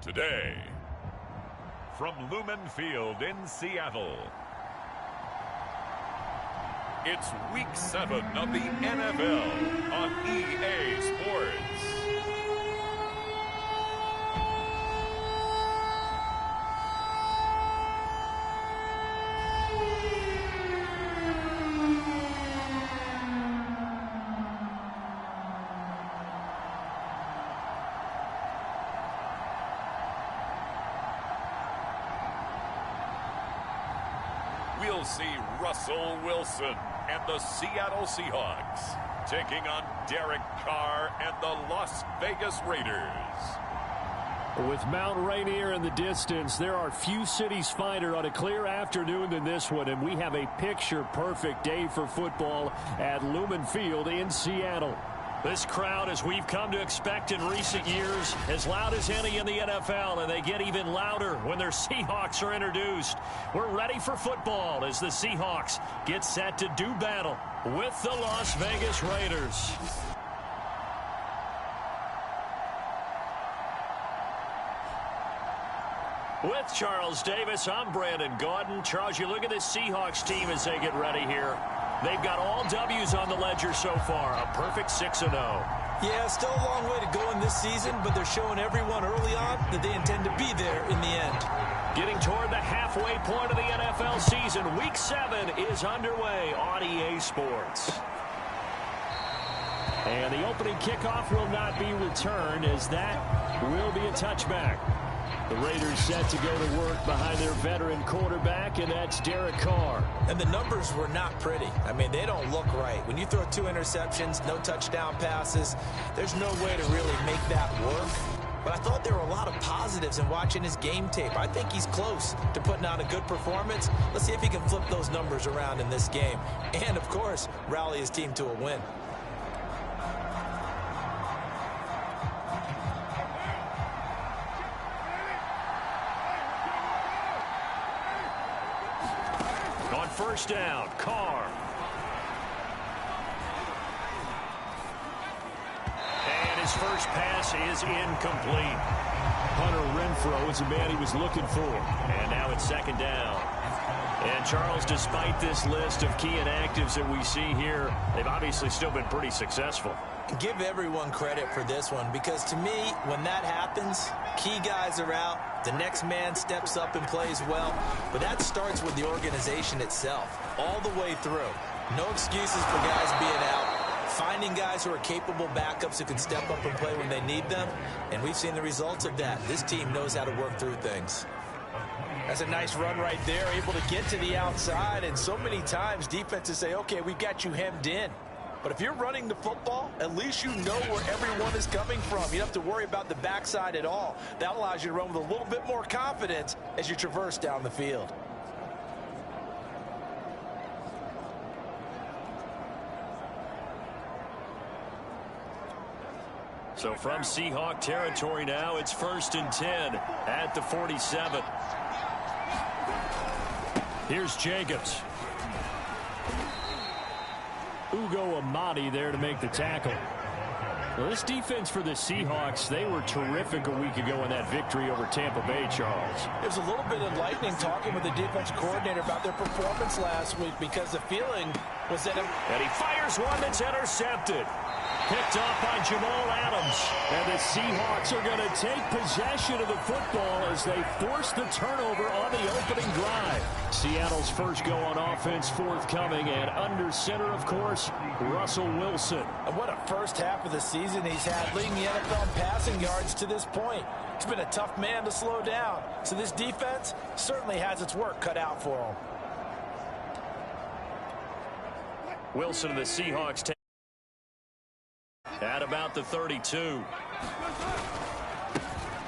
Today, from Lumen Field in Seattle, it's Week 7 of the NFL on EA Sports. We'll see Russell Wilson and the Seattle Seahawks taking on Derek Carr and the Las Vegas Raiders. With Mount Rainier in the distance, there are few cities finer on a clear afternoon than this one, and we have a picture-perfect day for football at Lumen Field in Seattle. This crowd, as we've come to expect in recent years, as loud as any in the NFL, and they get even louder when their Seahawks are introduced. We're ready for football as the Seahawks get set to do battle with the Las Vegas Raiders. With Charles Davis, I'm Brandon Gaudin. Charles, you look at this Seahawks team as they get ready here. They've got all W's on the ledger so far, a perfect 6-0. Yeah, still a long way to go in this season, but they're showing everyone early on that they intend to be there in the end. Getting toward the halfway point of the NFL season, Week 7 is underway on EA Sports. And the opening kickoff will not be returned, as that will be a touchback. The Raiders set to go to work behind their veteran quarterback, and that's Derek Carr. And the numbers were not pretty. I mean, they don't look right. When you throw 2 interceptions, no touchdown passes, there's no way to really make that work. But I thought there were a lot of positives in watching his game tape. I think he's close to putting out a good performance. Let's see if he can flip those numbers around in this game. And, of course, rally his team to a win. First down, Carr. And his first pass is incomplete. Hunter Renfrow is the man he was looking for. And now it's second down. And Charles, despite this list of key inactives that we see here, they've obviously still been pretty successful. Give everyone credit for this one, because to me, when that happens, key guys are out, the next man steps up and plays well, but that starts with the organization itself, all the way through. No excuses for guys being out, finding guys who are capable backups who can step up and play when they need them, and we've seen the results of that. This team knows how to work through things. That's a nice run right there, able to get to the outside, and so many times defenses say, okay, we got you hemmed in. But if you're running the football, at least you know where everyone is coming from. You don't have to worry about the backside at all. That allows you to run with a little bit more confidence as you traverse down the field. So from Seahawk territory now, it's 1st and 10 at the 47. Here's Jacobs. Ugo Amadi there to make the tackle. Well, this defense for the Seahawks, they were terrific a week ago in that victory over Tampa Bay, Charles. It was a little bit enlightening talking with the defensive coordinator about their performance last week, because the feeling was that... And he fires one that's intercepted. Picked off by Jamal Adams. And the Seahawks are going to take possession of the football as they force the turnover on the opening drive. Seattle's first go on offense forthcoming, and under center, of course, Russell Wilson. And what a first half of the season he's had, leading the NFL in passing yards to this point. He's been a tough man to slow down. So this defense certainly has its work cut out for him. Wilson and the Seahawks take at about the 32.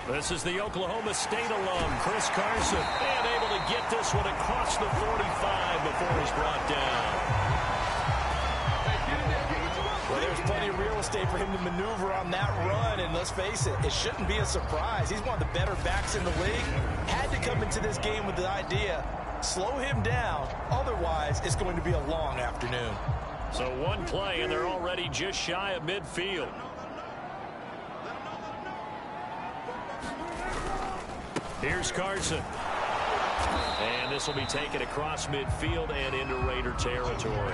This is the Oklahoma State alum, Chris Carson, and able to get this one across the 45 before he's brought down. Well, there's plenty of real estate for him to maneuver on that run, and let's face it, it shouldn't be a surprise. He's one of the better backs in the league. Had to come into this game with the idea, slow him down, otherwise it's going to be a long afternoon. So one play, and they're already just shy of midfield. Here's Carson. And this will be taken across midfield and into Raider territory.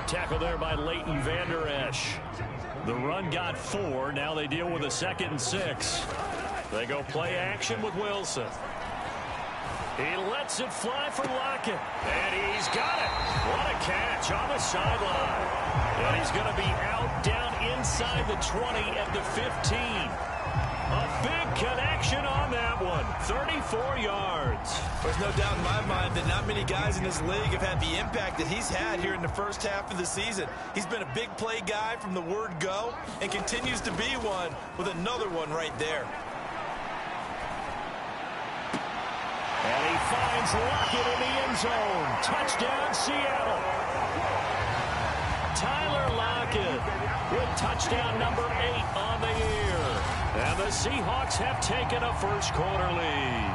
Tackle there by Leighton Vander Esch. The run got 4. Now they deal with a 2nd and 6. They go play action with Wilson. He lets it fly for Lockett. And he's got it. What a catch on the sideline. And he's going to be out down inside the 20 at the 15. A big connection on that one. 34 yards. There's no doubt in my mind that not many guys in this league have had the impact that he's had here in the first half of the season. He's been a big play guy from the word go and continues to be one with another one right there. And he finds Lockett in the end zone. Touchdown, Seattle. Tyler Lockett with touchdown number 8 on the year. And the Seahawks have taken a first-quarter lead.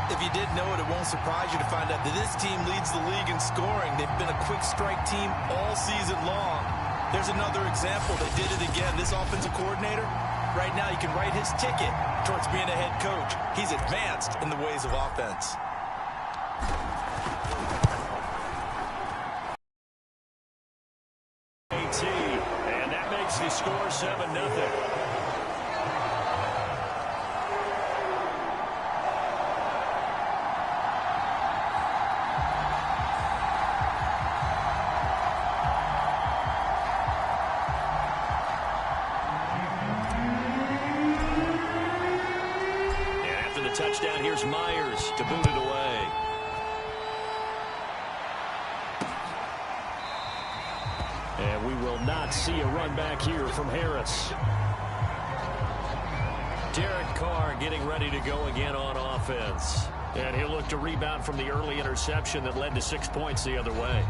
If you didn't know it, it won't surprise you to find out that this team leads the league in scoring. They've been a quick strike team all season long. There's another example. They did it again. This offensive coordinator, right now, you can write his ticket towards being a head coach. He's advanced in the ways of offense. And that makes the score 7-0. Touchdown, here's Myers to boot it away. And we will not see a run back here from Harris. Derek Carr getting ready to go again on offense. And he'll look to rebound from the early interception that led to 6 points the other way.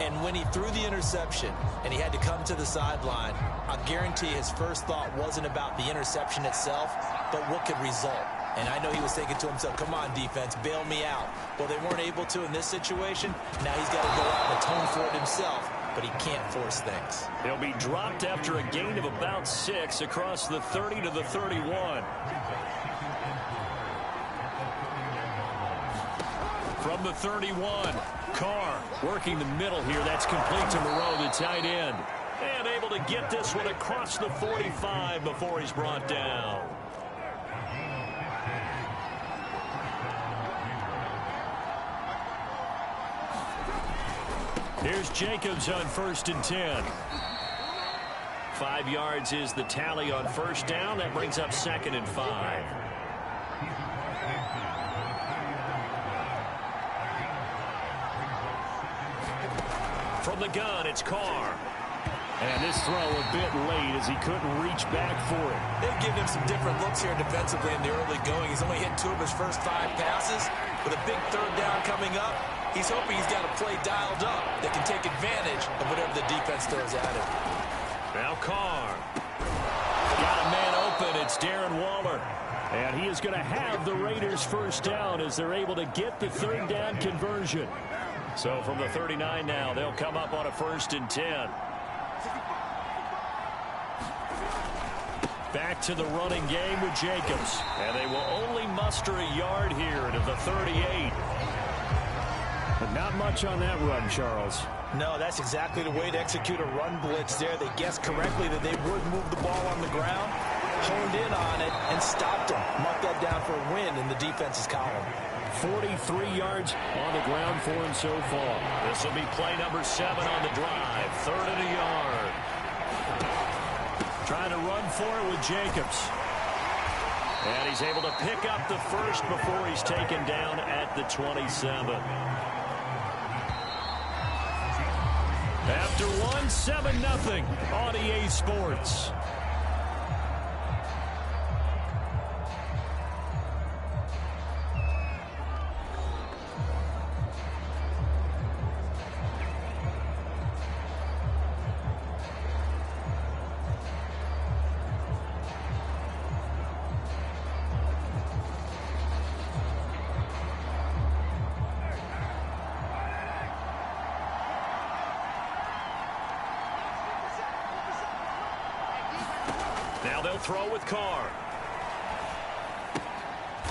And when he threw the interception and he had to come to the sideline, I guarantee his first thought wasn't about the interception itself, but what could result. And I know he was thinking to himself, come on, defense, bail me out. Well, they weren't able to in this situation. Now he's got to go out and atone for it himself, but he can't force things. He'll be dropped after a gain of about 6 across the 30 to the 31. From the 31, Carr working the middle here. That's complete to Moreau, the tight end. And able to get this one across the 45 before he's brought down. Here's Jacobs on 1st and 10. 5 yards is the tally on first down. That brings up 2nd and 5. From the gun, it's Carr. And this throw a bit late as he couldn't reach back for it. They've given him some different looks here defensively in the early going. He's only hit 2 of his first 5 passes. With a big 3rd down coming up, he's hoping he's got a play dialed up that can take advantage of whatever the defense throws at him. Now Carr. Got a man open. It's Darren Waller. And he is going to have the Raiders first down as they're able to get the 3rd down conversion. So from the 39 now, they'll come up on a 1st and 10. Back to the running game with Jacobs. And they will only muster a yard here to the 38. But not much on that run, Charles. No, that's exactly the way to execute a run blitz there. They guessed correctly that they would move the ball on the ground, honed in on it, and stopped them. Mark that down for a win in the defense's column. 43 yards on the ground for him so far. This will be play number 7 on the drive. 3rd and a yard. Trying to run for it with Jacobs. And he's able to pick up the first before he's taken down at the 27. After one, 7-0 on EA Sports. Now they'll throw with Carr.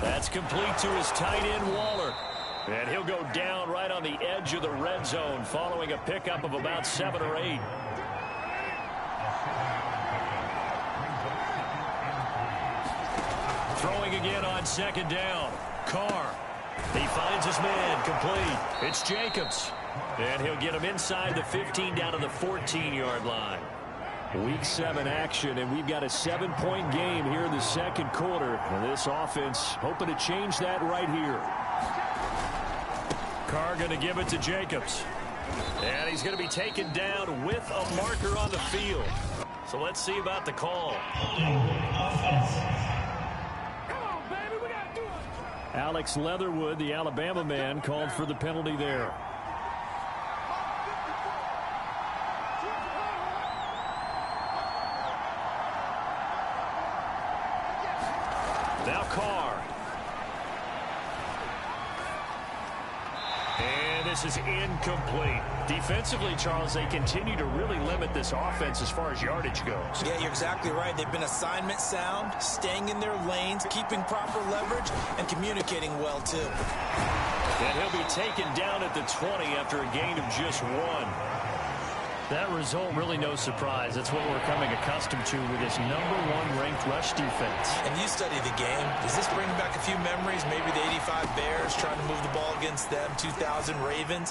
That's complete to his tight end, Waller. And he'll go down right on the edge of the red zone following a pickup of about 7 or 8. Throwing again on second down. Carr. He finds his man complete. It's Jacobs. And he'll get him inside the 15 down to the 14-yard line. Week 7 action, and we've got a 7-point game here in the second quarter. And this offense hoping to change that right here. Carr going to give it to Jacobs. And he's going to be taken down with a marker on the field. So let's see about the call. Alex Leatherwood, the Alabama man, called for the penalty there. Now Carr. And this is incomplete. Defensively, Charles, they continue to really limit this offense as far as yardage goes. Yeah, you're exactly right. They've been assignment sound, staying in their lanes, keeping proper leverage, and communicating well, too. And he'll be taken down at the 20 after a gain of just 1. That result, really no surprise. That's what we're coming accustomed to with this #1 ranked rush defense. And you study the game. Does this bring back a few memories? Maybe the 85 Bears trying to move the ball against them, 2000 Ravens.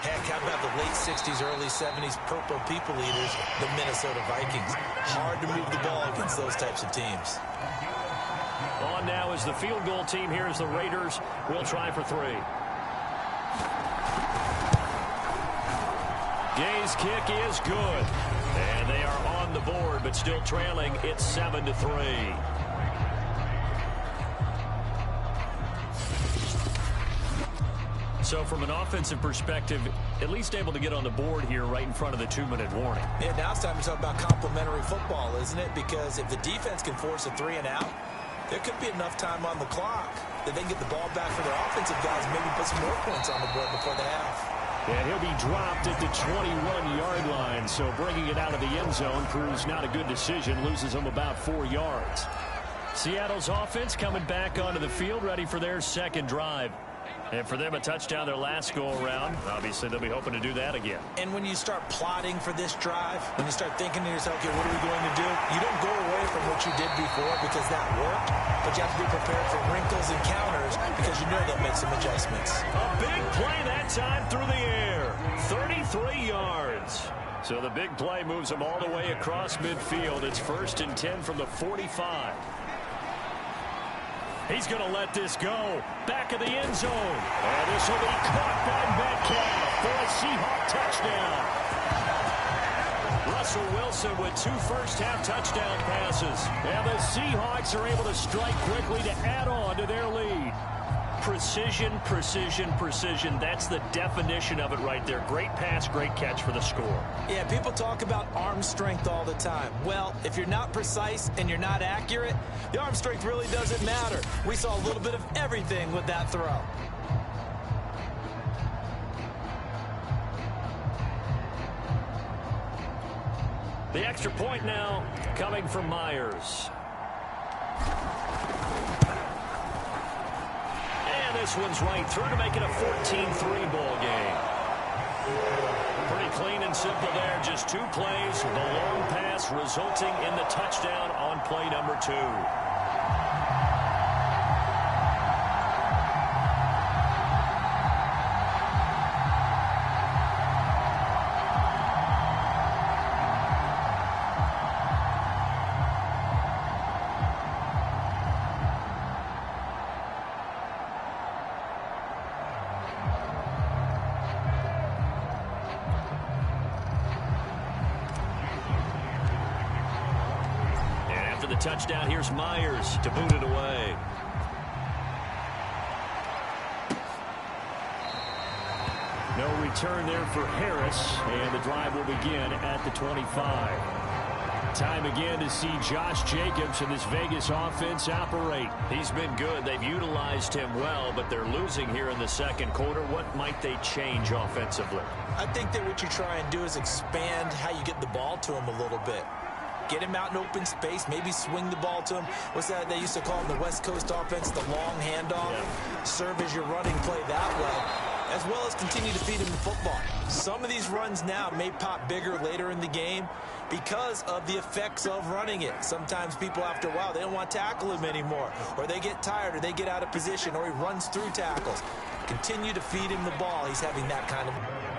Heck, how about the late 60s, early 70s Purple People Eaters, the Minnesota Vikings? Hard to move the ball against those types of teams. On now is the field goal team. Here's the Raiders. We'll try for 3. Gay's kick is good. And they are on the board, but still trailing. It's 7-3. So from an offensive perspective, at least able to get on the board here right in front of the 2-minute warning. Yeah, now it's time to talk about complementary football, isn't it? Because if the defense can force a 3 and out, there could be enough time on the clock that they can get the ball back for their offensive guys and maybe put some more points on the board before the half. And he'll be dropped at the 21-yard line, so bringing it out of the end zone proves not a good decision, loses him about 4 yards. Seattle's offense coming back onto the field, ready for their second drive. And for them, a touchdown their last go-around. Obviously, they'll be hoping to do that again. And when you start plotting for this drive, when you start thinking to yourself, okay, what are we going to do? You don't go away from what you did before because that worked, but you have to be prepared for wrinkles and counters because you know they'll make some adjustments. A big play that time through the air. 33 yards. So the big play moves them all the way across midfield. It's 1st and 10 from the 45. He's going to let this go. Back of the end zone. And this will be caught by Metcalf for a Seahawk touchdown. Russell Wilson with 2 first-half touchdown passes. And the Seahawks are able to strike quickly to add on to their lead. Precision, precision, precision. That's the definition of it right there. Great pass, great catch for the score. Yeah, people talk about arm strength all the time. Well, if you're not precise and you're not accurate, the arm strength really doesn't matter. We saw a little bit of everything with that throw. The extra point now coming from Myers. This one's right through to make it a 14-3 ball game. Pretty clean and simple there. Just 2 plays. The long pass resulting in the touchdown on play number 2. Touchdown. Here's Myers to boot it away. No return there for Harris, and the drive will begin at the 25. Time again to see Josh Jacobs and this Vegas offense operate. He's been good. They've utilized him well, but they're losing here in the second quarter. What might they change offensively? I think that what you try and do is expand how you get the ball to him a little bit. Get him out in open space, maybe swing the ball to him. What's that they used to call in the West Coast offense, the long handoff? Yeah. Serve as your running play that way, as well as continue to feed him the football. Some of these runs now may pop bigger later in the game because of the effects of running it. Sometimes people, after a while, they don't want to tackle him anymore, or they get tired, or they get out of position, or he runs through tackles. Continue to feed him the ball. He's having that kind of...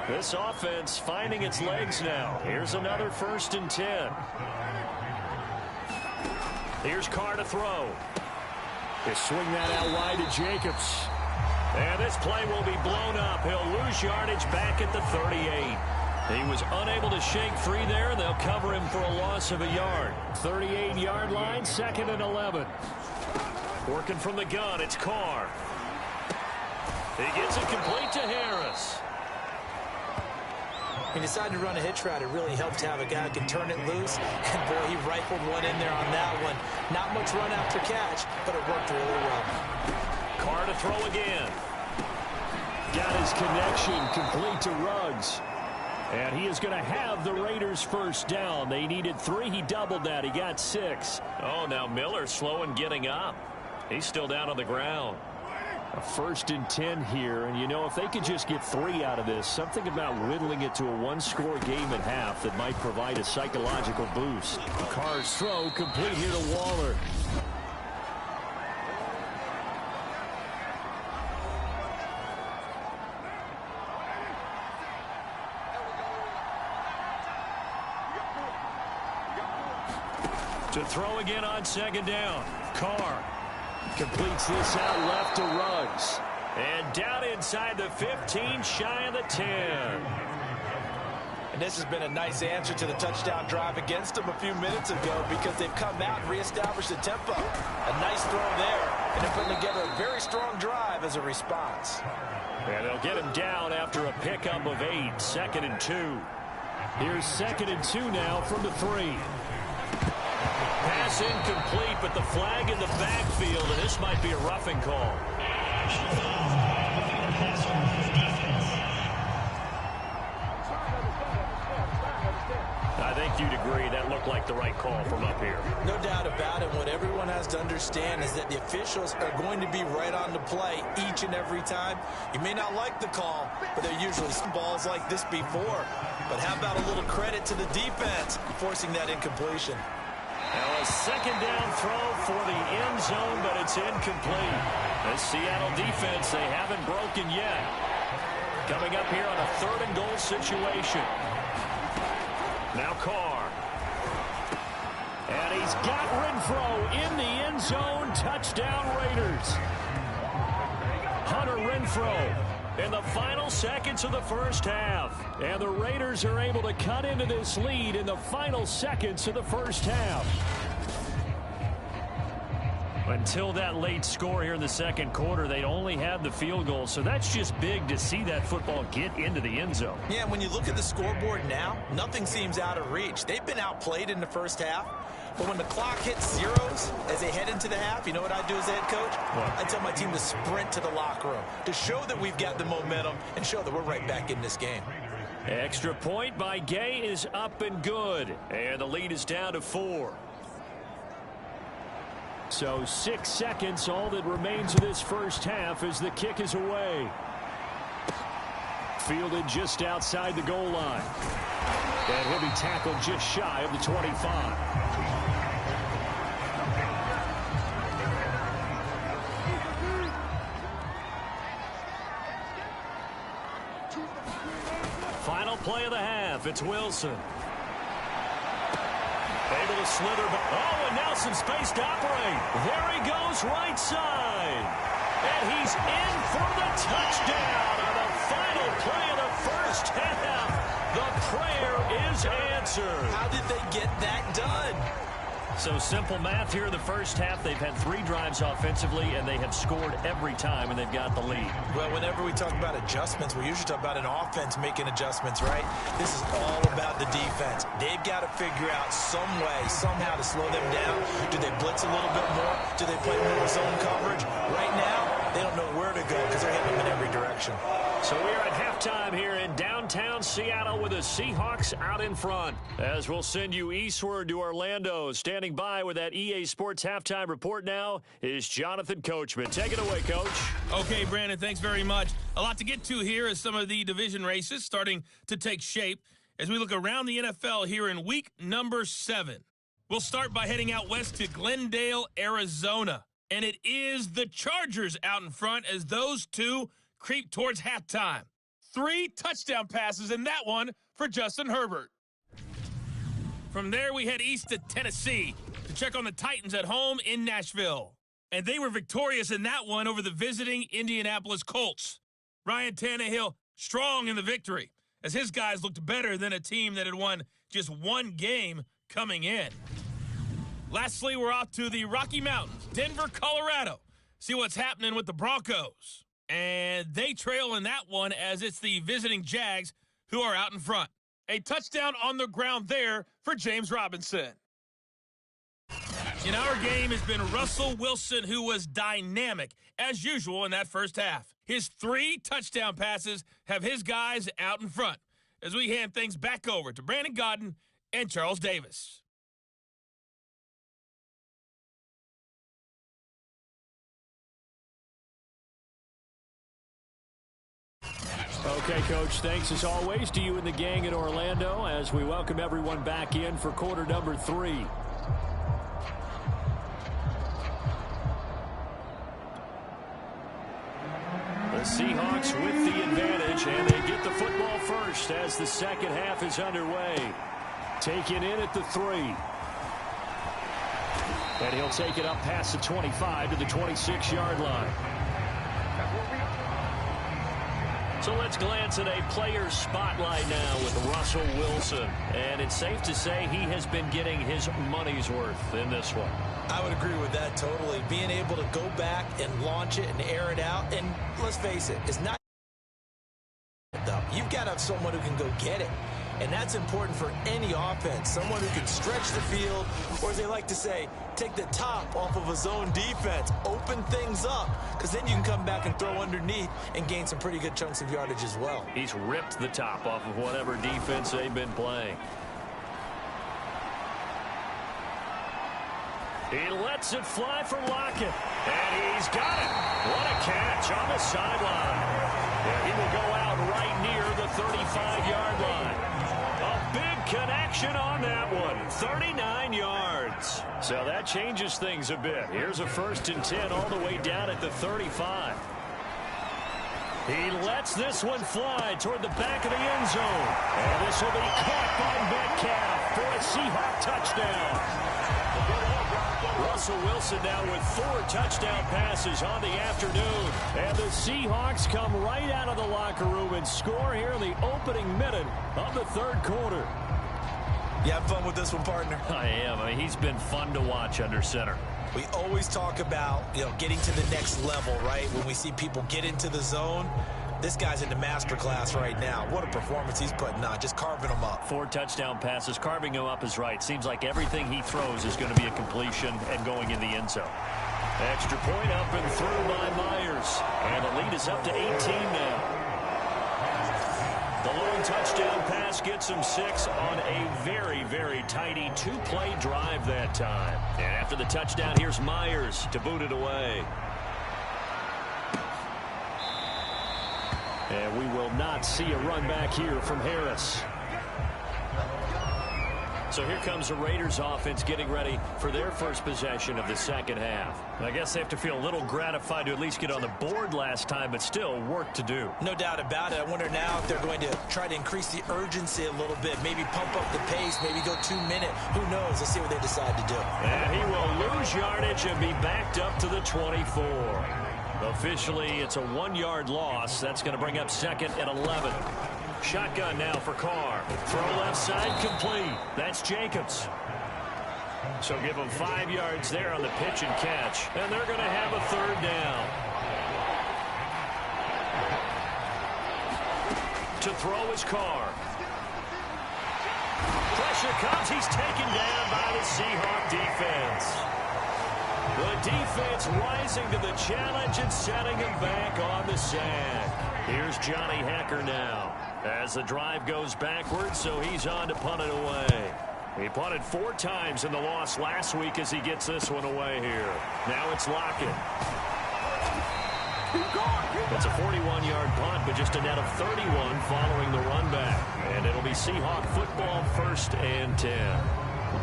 This offense finding its legs now. Here's another 1st and 10. Here's Carr to throw. They swing that out wide to Jacobs. And this play will be blown up. He'll lose yardage back at the 38. He was unable to shake free there. They'll cover him for a loss of a yard. 38-yard line, 2nd and 11. Working from the gun, it's Carr. He gets it complete to Harris. He decided to run a hitch route. It really helped to have a guy who can turn it loose. And, boy, he rifled one in there on that one. Not much run after catch, but it worked really well. Carr to throw again. Got his connection complete to Ruggs. And he is going to have the Raiders first down. They needed 3. He doubled that. He got 6. Oh, now Miller slow in getting up. He's still down on the ground. A 1st and 10 here, and you know, if they could just get 3 out of this, something about whittling it to a 1-score game at half that might provide a psychological boost. Carr's throw complete here to Waller. To throw again on 2nd down. Carr completes this out left to Ruggs. And down inside the 15, shy of the 10. And this has been a nice answer to the touchdown drive against them a few minutes ago because they've come out and reestablished the tempo. A nice throw there. And they're putting together a very strong drive as a response. And they'll get him down after a pickup of 8. 2nd and 2. Here's 2nd and 2 now from the 3. Pass incomplete, but the flag in the backfield, and this might be a roughing call. I think you'd agree that looked like the right call from up here. No doubt about it. What everyone has to understand is that the officials are going to be right on the play each and every time. You may not like the call, but there are usually some balls like this before. But how about a little credit to the defense forcing that incompletion? Now a 2nd down throw for the end zone, but it's incomplete. The Seattle defense, they haven't broken yet. Coming up here on a 3rd and goal situation. Now Carr. And he's got Renfro in the end zone. Touchdown Raiders. Hunter Renfro in the final seconds of the first half. And the Raiders are able to cut into this lead in the final seconds of the first half. Until that late score here in the 2nd quarter, they'd only had the field goal. So that's just big to see that football get into the end zone. Yeah, when you look at the scoreboard now, nothing seems out of reach. They've been outplayed in the first half. But when the clock hits zeros as they head into the half, you know what I do as head coach? What? I tell my team to sprint to the locker room to show that we've got the momentum and show that we're right back in this game. Extra point by Gay is up and good. And the lead is down to 4. So 6 seconds, all that remains of this first half as the kick is away. Fielded just outside the goal line. And he'll be tackled just shy of the 25. Final play of the half. It's Wilson. Able to slither. Oh, and now some space to operate. There he goes, right side. And he's in for the touchdown on the final play of the first half. The prayer is answered. How did they get that done? So simple math here in the first half. They've had 3 drives offensively, and they have scored every time, and they've got the lead. Well, whenever we talk about adjustments, we usually talk about an offense making adjustments, right? This is all about the defense. They've got to figure out some way, somehow to slow them down. Do they blitz a little bit more? Do they play more zone coverage? Right now, they don't know where to go because they're hitting them in every direction. So we are at halftime here in downtown Seattle with the Seahawks out in front. As we'll send you eastward to Orlando. Standing by with that EA Sports halftime report now is Jonathan Coachman. Take it away, Coach. Okay, Brandon, thanks very much. A lot to get to here as some of the division races starting to take shape as we look around the NFL here in week number 7. We'll start by heading out west to Glendale, Arizona. And it is the Chargers out in front as those two creep towards halftime. 3 touchdown passes in that one for Justin Herbert. From there, we head east to Tennessee to check on the Titans at home in Nashville. And they were victorious in that one over the visiting Indianapolis Colts. Ryan Tannehill strong in the victory as his guys looked better than a team that had won just 1 game coming in. Lastly, we're off to the Rocky Mountains, Denver, Colorado. See what's happening with the Broncos. And they trail in that one as it's the visiting Jags who are out in front. A touchdown on the ground there for James Robinson. In our game has been Russell Wilson, who was dynamic, as usual, in that first half. His 3 touchdown passes have his guys out in front as we hand things back over to Brandon Godden and Charles Davis. Okay, Coach, thanks as always to you and the gang in Orlando as we welcome everyone back in for quarter number 3. The Seahawks with the advantage, and they get the football first as the second half is underway. Taken in at the 3. And he'll take it up past the 25 to the 26-yard line. So let's glance at a player's spotlight now with Russell Wilson. And it's safe to say he has been getting his money's worth in this one. I would agree with that totally. Being able to go back and launch it and air it out. And let's face it, it's not though. You've got to have someone who can go get it. And that's important for any offense. Someone who can stretch the field, or as they like to say, take the top off of a zone defense. Open things up, because then you can come back and throw underneath and gain some pretty good chunks of yardage as well. He's ripped the top off of whatever defense they've been playing. He lets it fly for Lockett. And he's got it. What a catch on the sideline. And he will go out right near the 35-yard line. A big connection on that one. 39 yards. So that changes things a bit. Here's a 1st and 10 all the way down at the 35. He lets this one fly toward the back of the end zone. And this will be caught by Metcalf for a Seahawk touchdown. Russell Wilson now with 4 touchdown passes on the afternoon. And the Seahawks come right out of the locker room and score here in the opening minute of the 3rd quarter. You have fun with this one, partner? I am. I mean, he's been fun to watch under center. We always talk about, getting to the next level, right? When we see people get into the zone, this guy's in the master class right now. What a performance he's putting on, just carving them up. 4 touchdown passes. Carving him up is right. Seems like everything he throws is going to be a completion and going in the end zone. Extra point up and through by Myers. And the lead is up to 18 now. The lone touchdown pass gets him 6 on a very, very tidy 2-play drive that time. And after the touchdown, here's Myers to boot it away. And we will not see a run back here from Harris. So here comes the Raiders offense getting ready for their first possession of the second half. I guess they have to feel a little gratified to at least get on the board last time, but still work to do. No doubt about it. I wonder now if they're going to try to increase the urgency a little bit, maybe pump up the pace, maybe go 2-minute. Who knows? Let's see what they decide to do. And he will lose yardage and be backed up to the 24. Officially, it's a 1-yard loss. That's going to bring up 2nd and 11. Shotgun now for Carr. Throw left side complete. That's Jacobs. So give him 5 yards there on the pitch and catch. And they're going to have a 3rd down. To throw is Carr. Pressure comes. He's taken down by the Seahawk defense. The defense rising to the challenge and setting him back on the sack. Here's Johnny Hecker now as the drive goes backwards, so he's on to punt it away. He punted 4 times in the loss last week as he gets this one away here. Now it's Lockett. It's a 41-yard punt, but just a net of 31 following the run back. And it'll be Seahawk football, 1st and 10.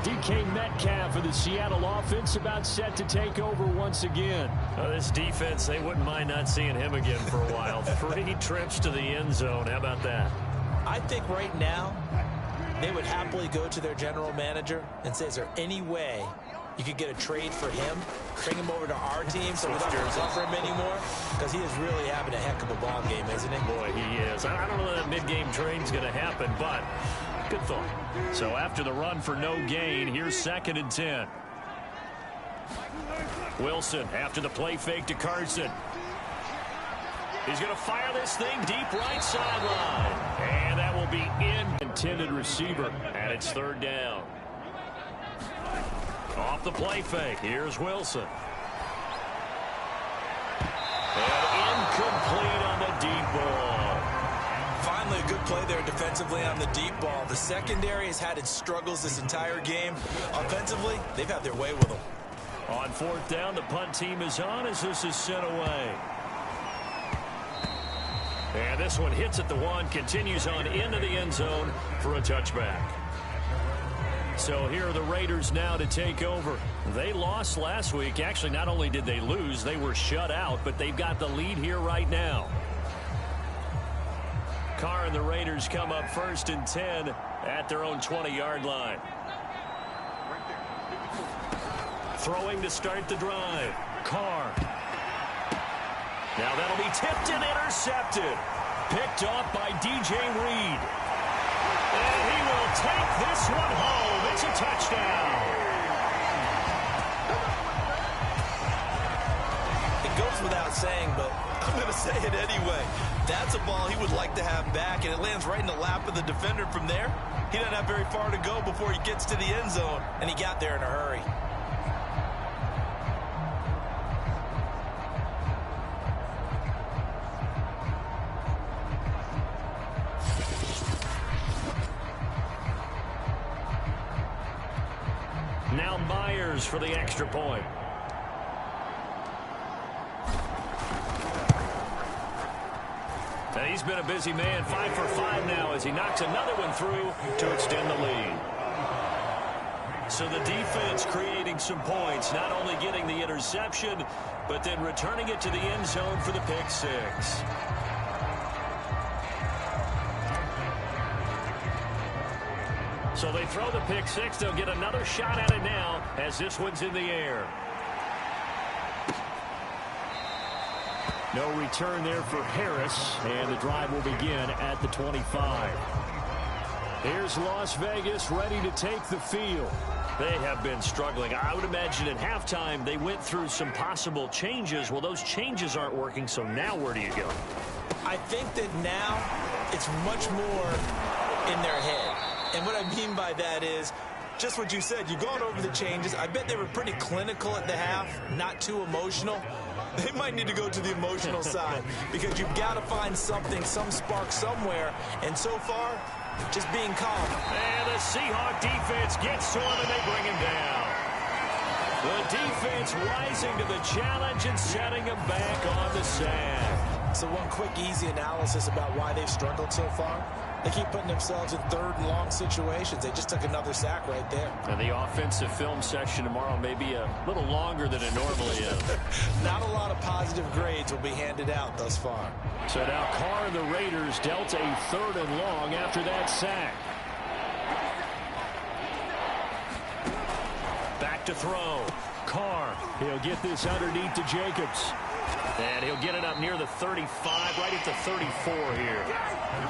DK Metcalf of the Seattle offense about set to take over once again. This defense, they wouldn't mind not seeing him again for a while. 3 trips to the end zone. How about that? I think right now they would happily go to their general manager and say, is there any way you could get a trade for him, bring him over to our team so we don't have to cover him anymore? Because he is really having a heck of a ball game, isn't he? Boy, he is. I don't know that mid-game trade's going to happen, but good thought. So after the run for no gain, here's 2nd and 10. Wilson after the play fake to Carson. He's going to fire this thing deep right sideline. And that will be intended receiver. And it's 3rd down. Off the play fake. Here's Wilson. And incomplete on the deep ball. Finally, a good play there defensively on the deep ball. The secondary has had its struggles this entire game. Offensively, they've had their way with them. On 4th down, the punt team is on as this is sent away. And this one hits at the 1, continues on into the end zone for a touchback. So here are the Raiders now to take over. They lost last week. Actually, not only did they lose, they were shut out, but they've got the lead here right now. Carr and the Raiders come up 1st and 10 at their own 20-yard line. Throwing to start the drive. Carr. Now that'll be tipped and intercepted. Picked off by DJ Reed. And he will take this one home. It's a touchdown. It goes without saying, but I'm going to say it anyway. That's a ball he would like to have back, and it lands right in the lap of the defender from there. He doesn't have very far to go before he gets to the end zone, and he got there in a hurry. Now Myers for the extra point. He's been a busy man, 5 for 5 now as he knocks another one through to extend the lead. So the defense creating some points, not only getting the interception, but then returning it to the end zone for the pick 6. So they throw the pick 6. They'll get another shot at it now as this one's in the air. No return there for Harris, and the drive will begin at the 25. Here's Las Vegas ready to take the field. They have been struggling. I would imagine at halftime they went through some possible changes. Well, those changes aren't working, so now where do you go? I think that now it's much more in their head. And what I mean by that is just what you said. You've gone over the changes. I bet they were pretty clinical at the half, not too emotional. They might need to go to the emotional side because you've got to find something, some spark somewhere. And so far, just being calm. And the Seahawk defense gets to him and they bring him down. The defense rising to the challenge and setting him back on the sack. So one quick, easy analysis about why they've struggled so far. They keep putting themselves in 3rd and long situations. They just took another sack right there. And the offensive film section tomorrow may be a little longer than it normally is. Not a lot of positive grades will be handed out thus far. So now Carr and the Raiders dealt a 3rd and long after that sack. Back to throw. Carr. He'll get this underneath to Jacobs. And he'll get it up near the 35, right at the 34 here.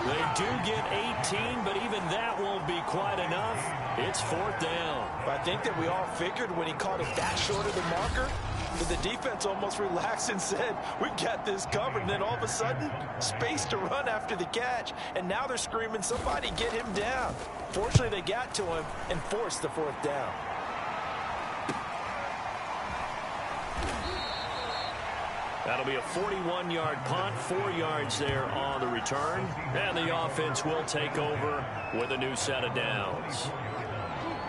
They do get 18, but even that won't be quite enough. It's 4th down. I think that we all figured when he caught it that short of the marker, that the defense almost relaxed and said, we've got this covered. And then all of a sudden, space to run after the catch. And now they're screaming, somebody get him down. Fortunately, they got to him and forced the 4th down. That'll be a 41-yard punt, 4 yards there on the return. And the offense will take over with a new set of downs.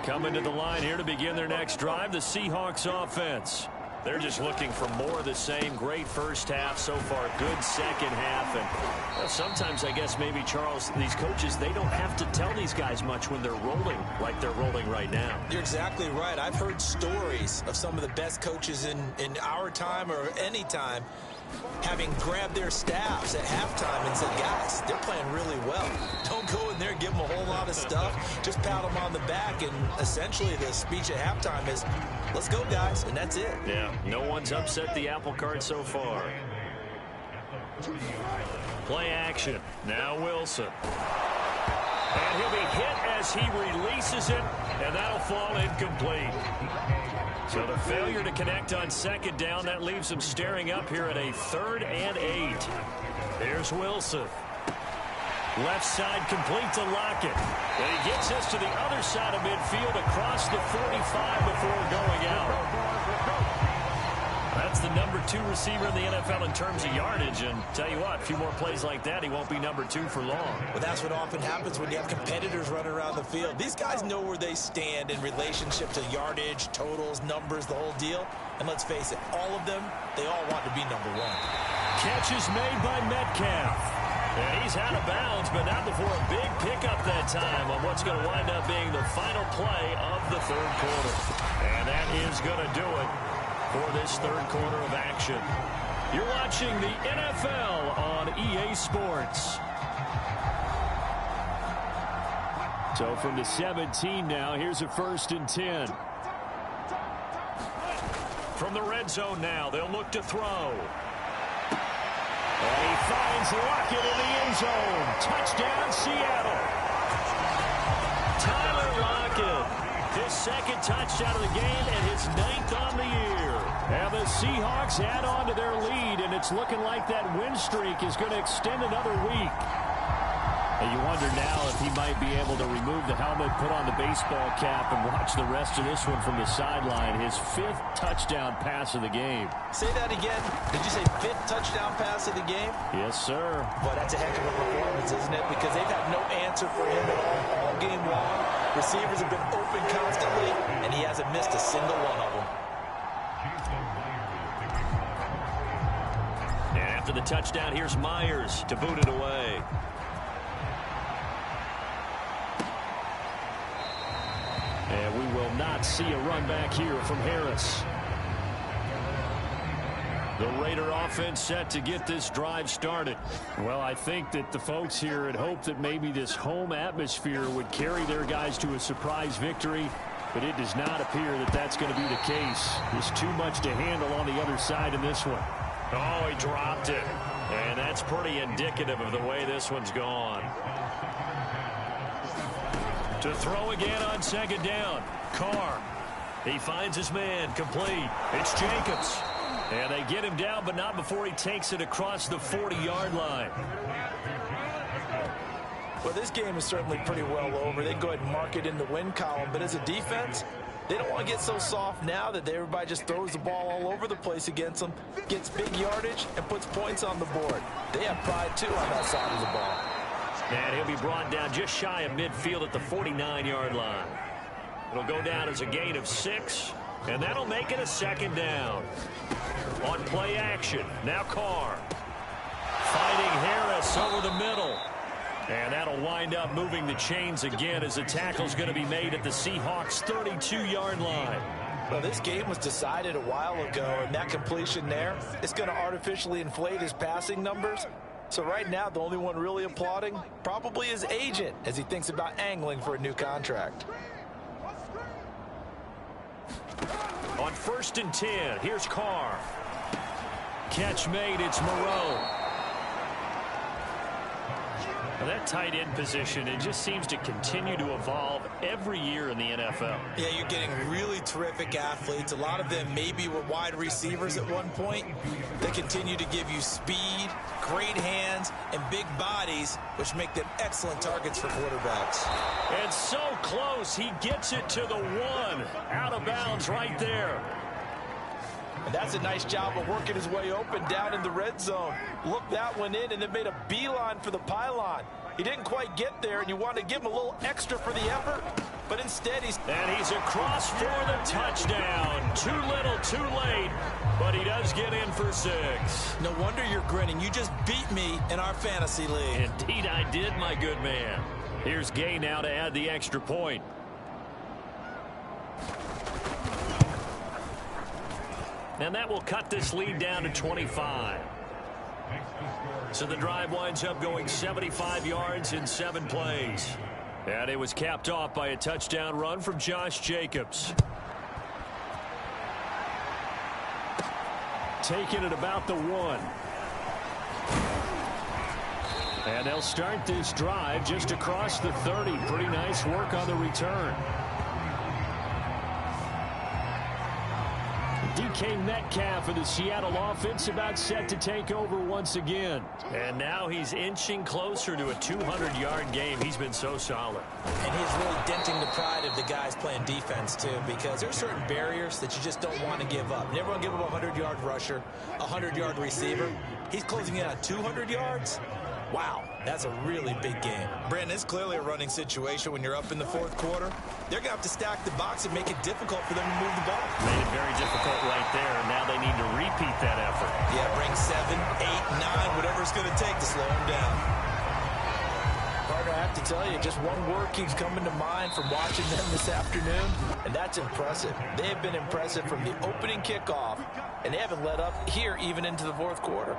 Coming to the line here to begin their next drive, the Seahawks offense. They're just looking for more of the same. Great first half so far. Good second half. And well, sometimes, I guess, maybe, Charles, these coaches, they don't have to tell these guys much when they're rolling like they're rolling right now. You're exactly right. I've heard stories of some of the best coaches in our time or any time having grabbed their staffs at halftime and said, guys, they're playing really well. Don't go in there and give them a whole lot of stuff. Just pat them on the back. And essentially the speech at halftime is, let's go, guys. And that's it. Yeah, no one's upset the apple cart so far. Play action. Now Wilson. And he'll be hit as he releases it, and that'll fall incomplete. So the failure to connect on second down, that leaves him staring up here at a 3rd and 8. Here's Wilson. Left side complete to Lockett. And he gets this to the other side of midfield across the 45 before going out. That's the number 2 receiver in the NFL in terms of yardage. And tell you what, a few more plays like that, he won't be number 2 for long. Well, that's what often happens when you have competitors running around the field. These guys know where they stand in relationship to yardage, totals, numbers, the whole deal. And let's face it, all of them, they all want to be number 1. Catch is made by Metcalf. And he's out of bounds, but not before a big pickup that time on what's going to wind up being the final play of the 3rd quarter. And that is going to do it for this 3rd quarter of action. You're watching the NFL on EA Sports. So from the 17 now, here's a 1st and 10. From the red zone now, they'll look to throw. And he finds Lockett in the end zone. Touchdown, Seattle. Tyler Lockett, his 2nd touchdown of the game and his 9th on the year. And the Seahawks add on to their lead, and it's looking like that win streak is going to extend another week. And you wonder now if he might be able to remove the helmet, put on the baseball cap, and watch the rest of this one from the sideline. His 5th touchdown pass of the game. Say that again. Did you say 5th touchdown pass of the game? Yes, sir. Boy, that's a heck of a performance, isn't it? Because they've had no answer for him at all game long. Receivers have been open constantly, and he hasn't missed a single one of them. And after the touchdown, here's Myers to boot it away. And we will not see a run back here from Harris. The Raider offense set to get this drive started. Well, I think that the folks here had hoped that maybe this home atmosphere would carry their guys to a surprise victory, but it does not appear that that's going to be the case. There's too much to handle on the other side in this one. Oh, he dropped it. And that's pretty indicative of the way this one's gone. To throw again on 2nd down. Carr. He finds his man complete. It's Jacobs. And they get him down, but not before he takes it across the 40-yard line. Well, this game is certainly pretty well over. They can go ahead and mark it in the win column. But as a defense, they don't want to get so soft now that everybody just throws the ball all over the place against them, gets big yardage, and puts points on the board. They have pride, too, on that side of the ball. And he'll be brought down just shy of midfield at the 49-yard line. It'll go down as a gain of 6, and that'll make it a 2nd down. On play action, now Carr. Fighting Harris over the middle. And that'll wind up moving the chains again as the tackle's going to be made at the Seahawks' 32-yard line. Well, this game was decided a while ago, and that completion there, it's going to artificially inflate his passing numbers. So right now, the only one really applauding probably his agent as he thinks about angling for a new contract. On 1st and 10, here's Carr. Catch made, it's Moreau. Now that tight end position, it just seems to continue to evolve every year in the NFL. Yeah, you're getting really terrific athletes. A lot of them maybe were wide receivers at one point. They continue to give you speed, great hands, and big bodies, which make them excellent targets for quarterbacks. And so close, he gets it to the 1. Out of bounds right there. And that's a nice job of working his way open down in the red zone. Looked that one in and then made a beeline for the pylon. He didn't quite get there, and you want to give him a little extra for the effort, but instead he's across for the touchdown. Too little, too late, but he does get in for 6. No wonder you're grinning. You just beat me in our fantasy league. Indeed I did, my good man. Here's Gay now to add the extra point. And that will cut this lead down to 25. So the drive winds up going 75 yards in 7 plays. And it was capped off by a touchdown run from Josh Jacobs. Taking it about the 1. And they'll start this drive just across the 30. Pretty nice work on the return. DK Metcalf of the Seattle offense about set to take over once again. And now he's inching closer to a 200-yard game. He's been so solid. And he's really denting the pride of the guys playing defense, too, because there are certain barriers that you just don't want to give up. Never want to give up a 100-yard rusher, a 100-yard receiver. He's closing in on 200 yards. Wow, that's a really big game. Brandon, it's clearly a running situation when you're up in the 4th quarter. They're going to have to stack the box and make it difficult for them to move the ball. Made it very difficult right there, and now they need to repeat that effort. Yeah, bring 7, 8, 9, whatever it's going to take to slow them down. Partner, I have to tell you, just one word keeps coming to mind from watching them this afternoon, and that's impressive. They have been impressive from the opening kickoff, and they haven't let up here even into the 4th quarter.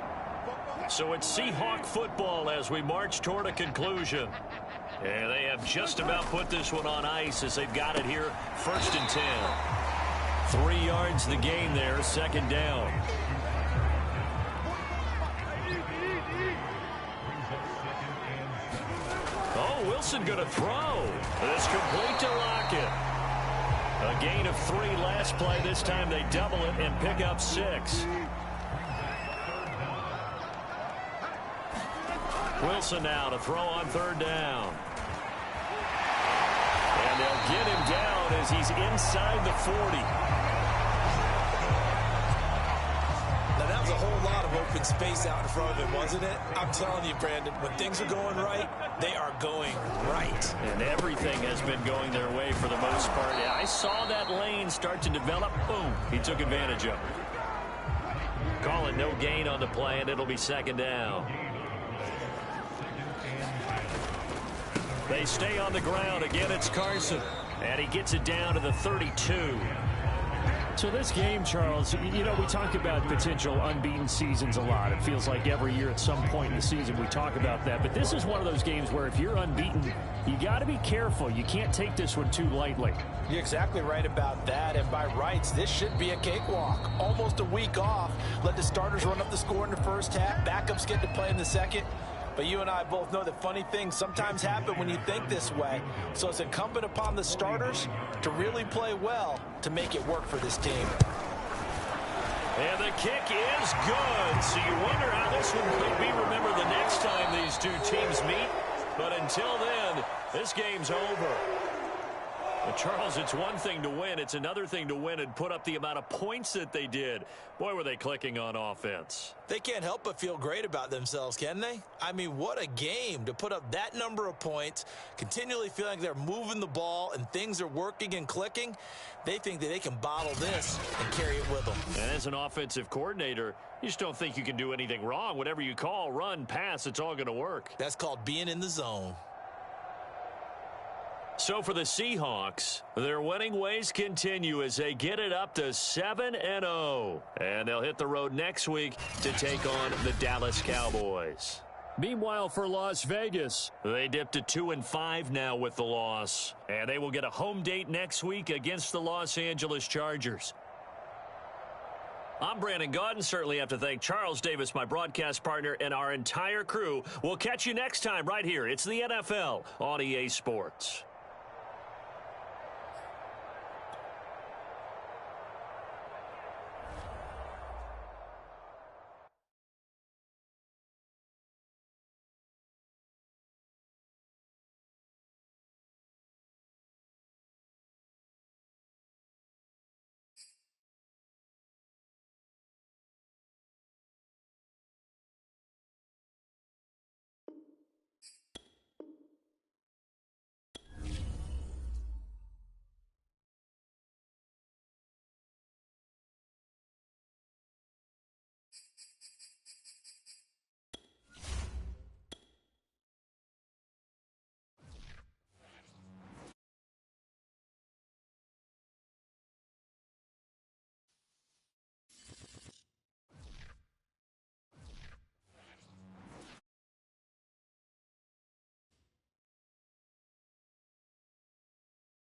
So it's Seahawk football as we march toward a conclusion. And they have just about put this one on ice as they've got it here, 1st and 10. 3 yards the gain there, 2nd down. Oh, Wilson going to throw. It's complete to Lockett. A gain of 3 last play. This time they double it and pick up 6. Wilson now to throw on 3rd down. And they'll get him down as he's inside the 40. Now, that was a whole lot of open space out in front of him, wasn't it? I'm telling you, Brandon, when things are going right, they are going right. And everything has been going their way for the most part. I saw that lane start to develop. Boom. He took advantage of it. Call it no gain on the play, and it'll be 2nd down. They stay on the ground. Again, it's Carson. And he gets it down to the 32. So this game, Charles, you know, we talk about potential unbeaten seasons a lot. It feels like every year at some point in the season we talk about that. But this is one of those games where if you're unbeaten, you got to be careful. You can't take this one too lightly. You're exactly right about that. And by rights, this should be a cakewalk. Almost a week off. Let the starters run up the score in the first half. Backups get to play in the second. But you and I both know that funny things sometimes happen when you think this way. So it's incumbent upon the starters to really play well to make it work for this team. And the kick is good. So you wonder how this one could be remembered the next time these two teams meet. But until then, this game's over. But Charles, it's one thing to win. It's another thing to win and put up the amount of points that they did. Boy, were they clicking on offense. They can't help but feel great about themselves, can they? I mean, what a game to put up that number of points, continually feeling like they're moving the ball and things are working and clicking. They think that they can bottle this and carry it with them. And as an offensive coordinator, you just don't think you can do anything wrong. Whatever you call, run, pass, it's all going to work. That's called being in the zone. So for the Seahawks, their winning ways continue as they get it up to 7-0. And they'll hit the road next week to take on the Dallas Cowboys. Meanwhile, for Las Vegas, they dipped to 2-5 now with the loss. And they will get a home date next week against the Los Angeles Chargers. I'm Brandon Gaudin. Certainly have to thank Charles Davis, my broadcast partner, and our entire crew. We'll catch you next time right here. It's the NFL on EA Sports.